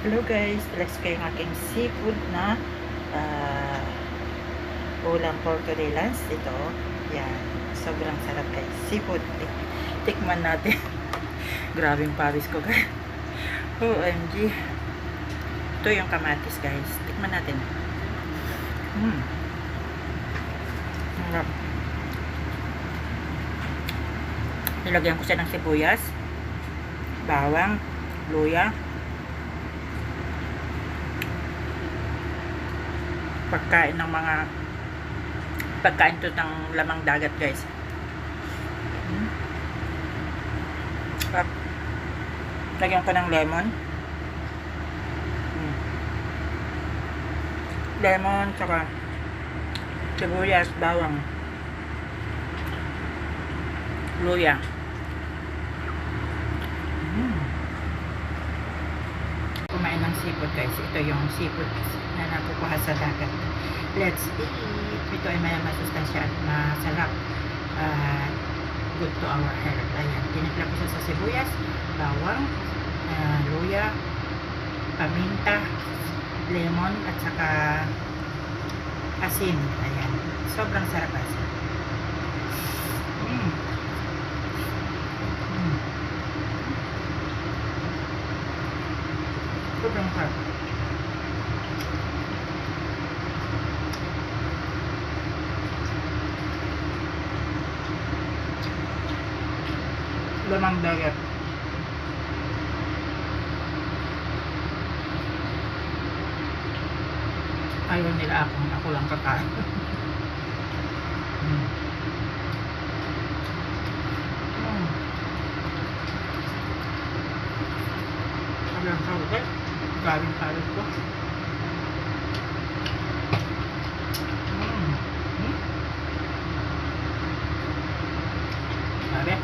Hello guys, bless ko yung aking seafood na uh, ulam for today lunch. Ito, yan, sobrang sarap guys. Seafood, tikman natin. Grabing pawis ko guys. OMG. Ito yung kamatis guys. Tikman natin. Sarap. Nilagyan ko siya ng sibuyas, bawang, luya, pagkain to ng lamang dagat guys. Lagyan ko ng lemon tsaka sibuyas, bawang, luya. Kumain ng seafood guys. Ito yung seafood na nakukuha sa dagat. Let's eat. Ito ay may masustansya at masarap. Good to our health. Ayan. Tinimpla ko siya sa sibuyas, bawang, luya, paminta, lemon, at saka asin. Ayan. Sobrang sarap asin. Sobrang sarap. Lamang dagat. Ayaw nila ako lang kakain. Sobrang sarap. Galing pares ko. Sabi?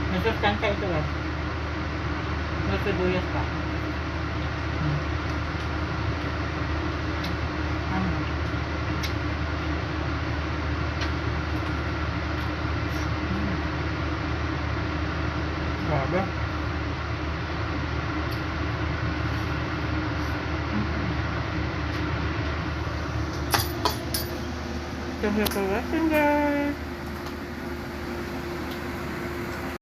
Nasustansya ito guys. Nasibuyas pa. Grabe. Thank you for watching guys.